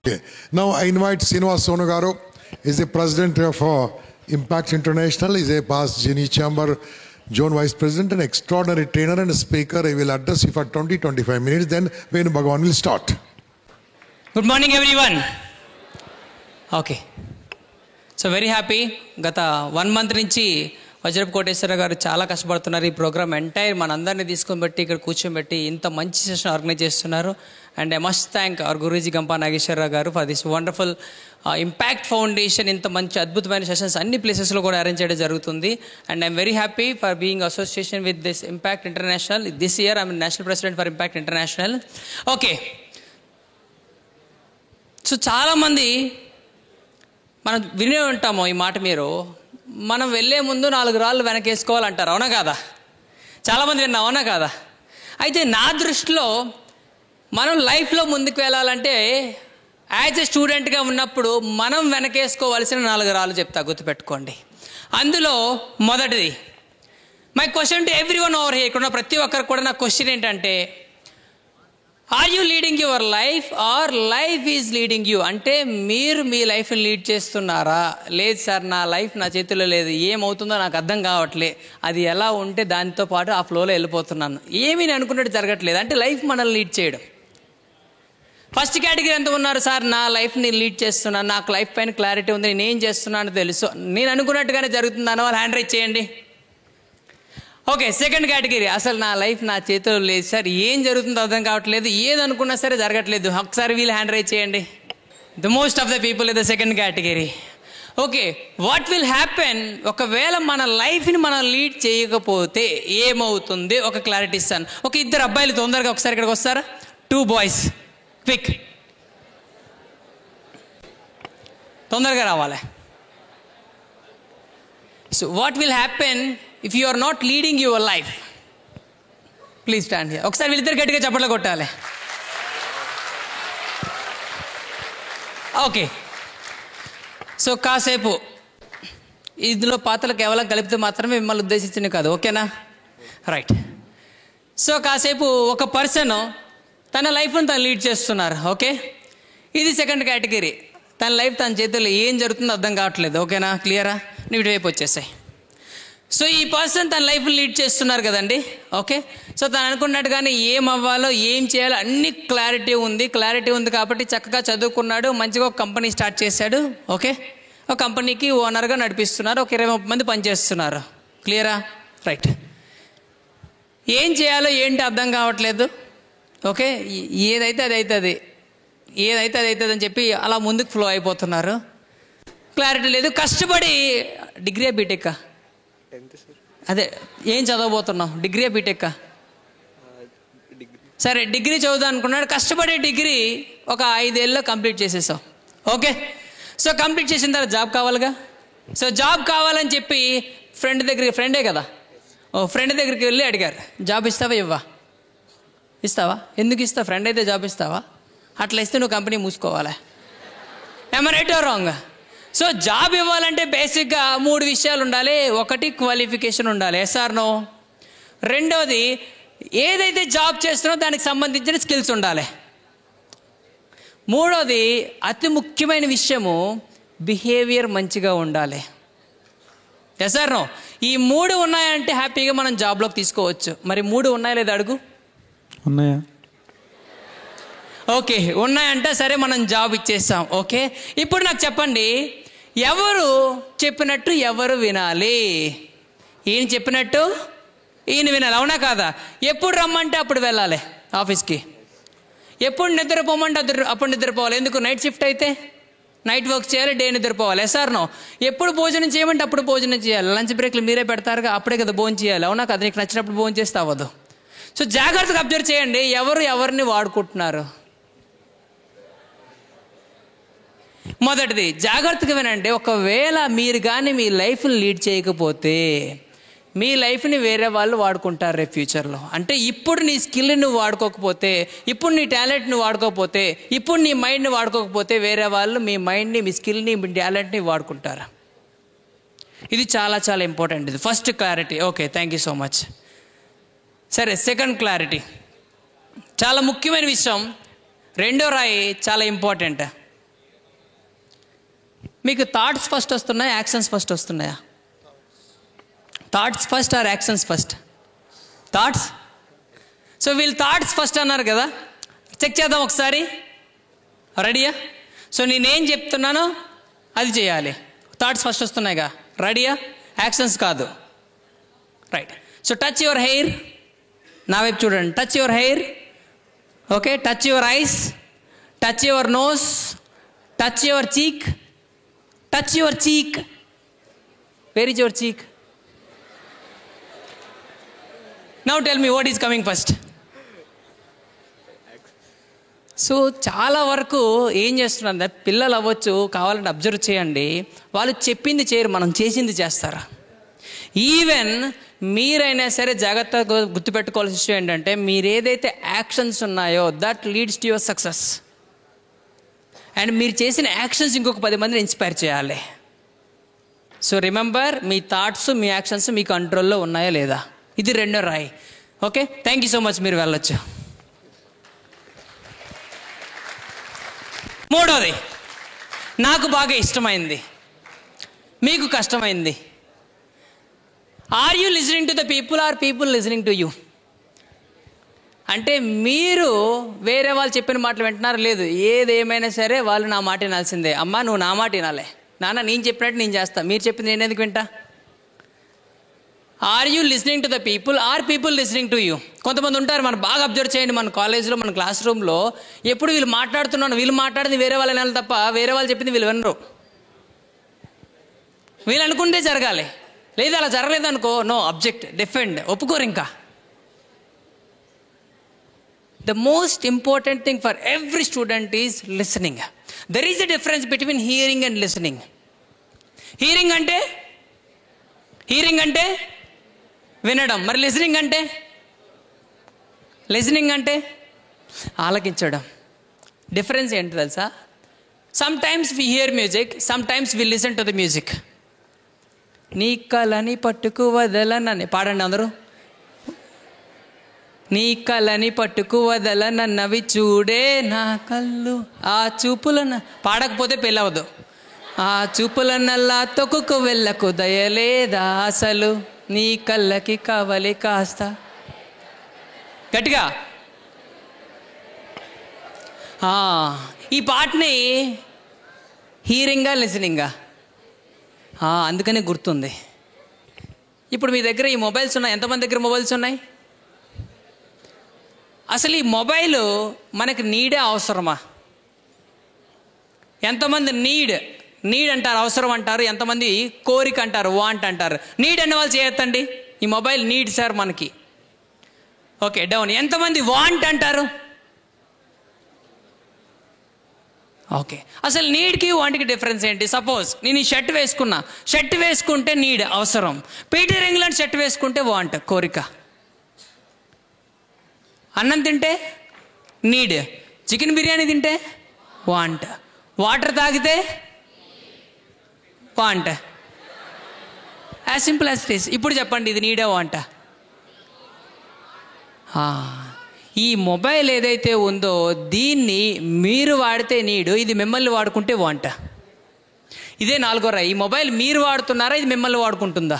Okay. Now I invite Srinivas Sonugaru. Is the president of Impact International. Is a past Genie Chamber Zone Vice President and extraordinary trainer and speaker. I will address you for 20-25 minutes. Then Venu Bhagavan will start. Good morning, everyone. Okay. So very happy. Gata 1 month నుంచి వజ్రపు కోటేశ్వర గారు చాలా కష్టపడుతున్నారు. ఈ programme entire మనందరినీ తీసుకొని బట్టి ఇక్కడ కూర్చోబెట్టి ఇంత మంచి సెషన్ ఆర్గనైజ్ చేస్తున్నారు. And I must thank our Guruji Gampa Nageswara Rao గారు for this wonderful impact foundation. ఇంత మంచి అద్భుతమైన సెషన్స్ అన్ని ప్లేసెస్లో కూడా అరేంజ్ చేయడం జరుగుతుంది. And I'm very happy for being association with this impact international. This year I'm national president for impact international. Okay. So చాలామంది మనం వినే ఉంటాము ఈ మాట. మీరు మనం వెళ్ళే ముందు 4 రాళ్ళు వెనకేసుకోవాలంటారు, అవునా కాదా? చాలామంది విన్నా, అవునా కాదా? అయితే నా దృష్టిలో మనం లైఫ్లో ముందుకు వెళ్ళాలంటే యాజ్ ఎ స్టూడెంట్గా ఉన్నప్పుడు మనం వెనకేసుకోవాల్సిన 4 రాళ్ళు చెప్తా, గుర్తుపెట్టుకోండి. అందులో మొదటిది, my question to everyone over here, ఇక్కడ ప్రతి ఒక్కరికి కూడా నా క్వశ్చన్ ఏంటంటే, are you leading your life or life is leading you? అంటే మీరు మీ లైఫ్ని లీడ్ చేస్తున్నారా? లేదు సార్, నా లైఫ్ నా చేతిలో లేదు, ఏమవుతుందో నాకు అర్థం కావట్లే, అది ఎలా ఉంటే దానితో పాటు ఆ ఫ్లోలో వెళ్ళిపోతున్నాను, ఏమీ నేను అనుకున్నట్టు జరగట్లేదు, అంటే లైఫ్ మనల్ని లీడ్ చేయడం. ఫస్ట్ కేటగిరీ ఎంత ఉన్నారు? సార్ నా లైఫ్ని లీడ్ చేస్తున్నాను, నాకు లైఫ్ పైన క్లారిటీ ఉంది, నేనేం చేస్తున్నానో తెలుసు, నేను అనుకున్నట్టుగానే జరుగుతుందన్న వాళ్ళు హ్యాండ్ రైజ్ చేయండి. ఓకే. సెకండ్ కేటగిరీ, అసలు నా లైఫ్ నా చేతిలో లేదు సార్, ఏం జరుగుతుందో అర్థం కావట్లేదు, ఏది అనుకున్నా సరే జరగట్లేదు, ఒకసారి వీళ్ళు హ్యాండ్ రైజ్ చేయండి. The most of the people in the second category. Okay. What will happen ఒకవేళ మన లైఫ్ని మనం లీడ్ చేయకపోతే ఏమవుతుంది? ఒక క్లారిటీ ఇస్తాను. ఒక 2 అబ్బాయిలు తొందరగా ఒకసారి ఇక్కడికి వస్తారా? 2 బాయ్స్, క్విక్, తొందరగా రావాలి. So what will happen if you are not leading your life? Please stand here. ఒకసారి వీళ్ళిద్దరు గట్టిగా చప్పట్లు కొట్టాలి. ఓకే. సో కాసేపు ఇందులో పాత్రలు కేవలం కలిపితే మాత్రమే మిమ్మల్ని ఉద్దేశించింది కాదు, ఓకేనా? రైట్. సో కాసేపు ఒక పర్సన్ తన లైఫ్ను తను లీడ్ చేస్తున్నారు, ఓకే? ఇది సెకండ్ కేటగిరీ. తన లైఫ్ తన చేతుల్లో ఏం జరుగుతుందో అర్థం కావట్లేదు, ఓకేనా? క్లియరా? నీ వైపు వచ్చేసాయి. సో ఈ పర్సన్ తన లైఫ్ లీడ్ చేస్తున్నారు కదండి, ఓకే? సో తను అనుకున్నట్టుగానే ఏం అవ్వాలో ఏం చేయాలో అన్ని క్లారిటీ ఉంది కాబట్టి చక్కగా చదువుకున్నాడు, మంచిగా ఒక కంపెనీ స్టార్ట్ చేశాడు, ఓకే? ఒక కంపెనీకి ఓనర్గా నడిపిస్తున్నారు, ఒక 20-30 మంది పనిచేస్తున్నారు, క్లియరా? రైట్. ఏం చేయాలో ఏంటి అర్థం కావట్లేదు, ఓకే? ఏదైతే అది అవుతుంది అని చెప్పి అలా ముందుకు ఫ్లో అయిపోతున్నారు, క్లారిటీ లేదు. కష్టపడి డిగ్రీ బీటెక్, అదే ఏం చదవబోతున్నావు? Degree BTech? సరే, డిగ్రీ చదువుదాం అనుకున్నాడు, కష్టపడే డిగ్రీ ఒక 5 ఏళ్ళలో కంప్లీట్ చేసేసావు, ఓకే? సో కంప్లీట్ చేసిన తర్వాత జాబ్ కావాలిగా. సో జాబ్ కావాలని చెప్పి ఫ్రెండే కదా, ఫ్రెండ్ దగ్గరికి వెళ్ళి అడిగారు, జాబ్ ఇస్తావా? ఇస్తావా? ఎందుకు ఇస్తావు? ఫ్రెండ్ అయితే జాబ్ ఇస్తావా? అట్లా ఇస్తే నువ్వు కంపెనీ మూసుకోవాలా? ఏమ right are wrong? So job ఇవ్వాలంటే బేసిక్గా 3 విషయాలు ఉండాలి. ఒకటి, క్వాలిఫికేషన్ ఉండాలి, ఎస్ఆర్ నో. రెండవది, ఏదైతే జాబ్ చేస్తున్నారో దానికి సంబంధించిన స్కిల్స్ ఉండాలి. మూడవది, అతి ముఖ్యమైన విషయము, బిహేవియర్ మంచిగా ఉండాలి, ఎస్ఆర్ నో. ఈ 3 ఉన్నాయంటే హ్యాపీగా మనం జాబ్లోకి తీసుకోవచ్చు. మరి 3 ఉన్నాయా లేదా అడుగు? ఉన్నాయా? ఓకే, ఉన్నాయంటే సరే మనం జాబ్ ఇచ్చేస్తాం, ఓకే? ఇప్పుడు నాకు చెప్పండి, ఎవరు చెప్పినట్టు ఎవరు వినాలి? ఈయన చెప్పినట్టు ఈయన వినాలి, అవునా కాదా? ఎప్పుడు రమ్మంటే అప్పుడు వెళ్ళాలి ఆఫీస్కి, ఎప్పుడు నిద్రపోమంటే అప్పుడు నిద్రపోవాలి. ఎందుకు? నైట్ షిఫ్ట్ అయితే నైట్ వర్క్ చేయాలి, డే నిద్రపోవాలి, ఎస్ఆర్ నో. ఎప్పుడు భోజనం చేయమంటే అప్పుడు భోజనం చేయాలి. లంచ్ బ్రేక్లు మీరే పెడతారుగా, అప్పుడే కదా భోజనం చేయాలి, అవునా కదా? నీకు నచ్చినప్పుడు భోజనం చేస్తే అవ్వదు. సో జాగ్రత్తగా అబ్జర్వ్ చేయండి, ఎవరిని వాడుకుంటున్నారు. మొదటిది, జాగ్రత్తగా వినండి. ఒకవేళ మీరు కానీ మీ లైఫ్ని లీడ్ చేయకపోతే మీ లైఫ్ని వేరే వాళ్ళు వాడుకుంటారు రేపు ఫ్యూచర్లో. అంటే ఇప్పుడు నీ స్కిల్ని నువ్వు వాడుకోకపోతే, ఇప్పుడు నీ టాలెంట్ని వాడుకోకపోతే, ఇప్పుడు నీ మైండ్ని వాడుకోకపోతే వేరే వాళ్ళు మీ మైండ్ని, మీ స్కిల్ని, మీ టాలెంట్ని వాడుకుంటారు. ఇది చాలా చాలా ఇంపార్టెంట్. ఇది first clarity. Okay, thank you so much. సరే, సెకండ్ క్లారిటీ చాలా ముఖ్యమైన విషయం. రెండో రాయి చాలా ఇంపార్టెంట్. మీకు థాట్స్ ఫస్ట్ వస్తున్నాయా, యాక్షన్స్ ఫస్ట్ వస్తున్నాయా? Thoughts first or actions first? Thoughts. So వీళ్ళు థాట్స్ ఫస్ట్ అన్నారు కదా, చెక్ చేద్దాం ఒకసారి. రెడీయా? సో నేనేం చెప్తున్నానో అది చేయాలి. థాట్స్ ఫస్ట్ వస్తున్నాయిగా, రెడీయా? యాక్షన్స్ కాదు. Right. So touch your hair, నా వైపు చూడండి. Touch your hair, okay. Touch your eyes, touch your nose, touch your cheek, touch your cheek. Where is your cheek? Now tell me what is coming first. So చాలా వరకు ఏం చేస్తున్నారు, పిల్లలు అవ్వచ్చు, కావాలంటే అబ్జర్వ్ చేయండి, వాళ్ళు చెప్పింది చేయరు, మనం చేసింది చేస్తారు. ఈవెన్ మీరైనా సరే జాగ్రత్తగా గుర్తుపెట్టుకోవాల్సిన విషయం ఏంటంటే, మీరు ఏదైతే యాక్షన్స్ ఉన్నాయో that leads to your success. And మీరు చేసిన యాక్షన్స్ ఇంకొక 10 మందిని ఇన్స్పైర్ చేయాలి. సో రిమెంబర్, మీ థాట్స్ మీ యాక్షన్స్ మీ కంట్రోల్లో ఉన్నాయా లేదా, ఇది రెండో రాయి. Okay, thank you so much. మీరు వెళ్ళొచ్చు. మూడోది, నాకు బాగా ఇష్టమైంది, మీకు కష్టమైంది. Are you listening to the people or people listening to you? అంటే మీరు వేరే వాళ్ళు చెప్పిన మాటలు వింటున్నారు, లేదు, ఏదేమైనా సరే వాళ్ళు నా మాట వినాల్సిందే. అమ్మ నువ్వు నా మాట వినాలే, నాన్న నేను చెప్పినట్టు నేను చేస్తా, మీరు చెప్పింది నేను ఎందుకు వింటా? Are you listening to the people or people listening to you? కొంతమంది ఉంటారు, మనం బాగా అబ్జర్వ్ చేయండి, మన కాలేజ్లో మన క్లాస్ రూమ్లో ఎప్పుడు వీళ్ళు మాట్లాడుతున్నాను, వీళ్ళు మాట్లాడింది వేరే వాళ్ళని వినాలి తప్ప వేరే వాళ్ళు చెప్పింది వీళ్ళు వినరు. వీళ్ళు అనుకుంటే జరగాలి, లేదు అలా జరగలేదు అనుకో, నో, అబ్జెక్ట్, డిఫెండ్, ఒప్పుకోరు. ఇంకా the most important thing for every student is listening. There is a difference between hearing and listening. Hearing అంటే వినడం, మరి లిసనింగ్ అంటే ఆలకించడం. డిఫరెన్స్ ఏంటి తెలుసా? Sometimes we hear music, sometimes we listen to the music. నీ కలని పట్టుకు వదలనని పాడండి అందరూ. నీ కలని పట్టుకు వదలనన్నవి చూడే నా కళ్ళు, ఆ చూపులన్న పాడకపోతే పెళ్ళవద్దు. ఆ చూపులన్నల్లా తొక్కుకు వెళ్ళకు దయలేదా అసలు, నీ కళ్ళకి కావలి కాస్త. గట్టిగా ఈ పాటని హీరింగా లిసనింగా? అందుకనే గుర్తుంది. ఇప్పుడు మీ దగ్గర ఈ మొబైల్స్ ఉన్నాయి, ఎంతమంది దగ్గర మొబైల్స్ ఉన్నాయి? అసలు ఈ మొబైల్ మనకి నీడే అవసరమా? ఎంతమంది నీడ్ అంటారు, అవసరం అంటారు, ఎంతమంది కోరిక అంటారు, వాంట్ అంటారు. నీడ్ అనే వాళ్ళు చేయొద్దండి, ఈ మొబైల్ నీడ్ సార్ మనకి. Okay, down. ఎంతమంది వాంట్ అంటారు? ఓకే, అసలు నీడ్కి వాంట్కి డిఫరెన్స్ ఏంటి? సపోజ్ నేను ఈ షర్ట్ వేసుకున్నా, షర్ట్ వేసుకుంటే నీడ్ అవసరం, పీటర్ ఇంగ్లాండ్ షర్ట్ వేసుకుంటే వాంట్ కోరిక. అన్నం తింటే నీడ్, చికెన్ బిర్యానీ తింటే వాంట్, వాటర్ తాగితే want. As simple as it is. ఇప్పుడు చెప్పండి, ఇది నీడా వాంట? ఈ మొబైల్ ఏదైతే ఉందో దీన్ని మీరు వాడితే నీడు, ఇది మిమ్మల్ని వాడుకుంటే వాంట. ఇదే నాలుగో రాయి. ఈ మొబైల్ మీరు వాడుతున్నారా, ఇది మిమ్మల్ని వాడుకుంటుందా?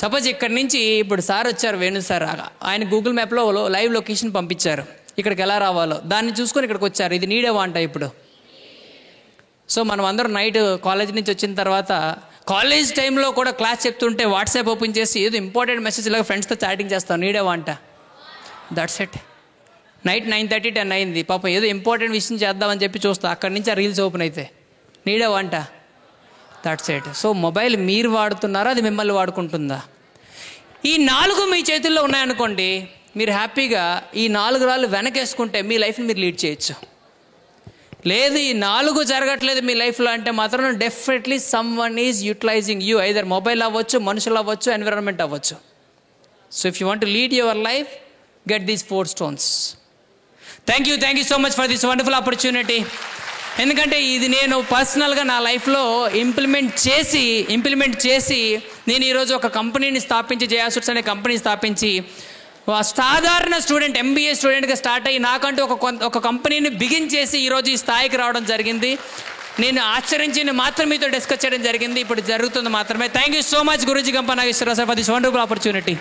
సపోజ్ ఇక్కడి నుంచి ఇప్పుడు సార్ వచ్చారు, వేణు సార్, ఆయన గూగుల్ మ్యాప్లో లైవ్ లొకేషన్ పంపించారు, ఇక్కడికి ఎలా రావాలో దాన్ని చూసుకొని ఇక్కడికి వచ్చారు, ఇది నీడే వాంట ఇప్పుడు. సో మనం అందరం నైట్ కాలేజ్ నుంచి వచ్చిన తర్వాత కాలేజ్ టైంలో కూడా క్లాస్ చెప్తుంటే వాట్సాప్ ఓపెన్ చేసి ఏదో ఇంపార్టెంట్ మెసేజ్ లాగా ఫ్రెండ్స్తో చాటింగ్ చేస్తాం, నీడే వాంట. That's it. నైట్ 9:30, 10 అయింది, పాపం ఏదో ఇంపార్టెంట్ విషయం చేద్దామని చెప్పి చూస్తా, అక్కడి నుంచి ఆ రీల్స్ ఓపెన్ అయితే నీడే వాంట. That's it. సో మొబైల్ మీరు వాడుతున్నారా, అది మిమ్మల్ని వాడుకుంటుందా? ఈ 4 మీ చేతుల్లో ఉన్నాయనుకోండి, మీరు హ్యాపీగా ఈ 4 రాళ్ళు వెనకేసుకుంటే మీ లైఫ్ని మీరు లీడ్ చేయొచ్చు. లేదు ఈ 4 జరగట్లేదు మీ లైఫ్లో అంటే మాత్రం definitely someone is utilising you. Either mobile అవ్వచ్చు, మనుషులు అవ్వచ్చు, ఎన్విరాన్మెంట్ అవ్వచ్చు. So if you want to lead your life, get these 4 stones. Thank you so much for this wonderful opportunity. ఎందుకంటే ఇది నేను పర్సనల్గా నా లైఫ్లో ఇంప్లిమెంట్ చేసి నేను ఈరోజు ఒక కంపెనీని స్థాపించి, జయాసూట్స్ అనే కంపెనీ స్థాపించి, సాధారణ స్టూడెంట్, MBA స్టూడెంట్గా స్టార్ట్ అయ్యి నాకంటూ ఒక కంపెనీని బిగిన్ చేసి ఈరోజు ఈ స్థాయికి రావడం జరిగింది. నేను ఆచరించింది మాత్రం మీతో డిస్కస్ చేయడం జరిగింది. ఇప్పుడు జరుగుతుంది మాత్రమే. Thank you so much Guruji Gampa Nageswara Rao sir for this wonderful opportunity.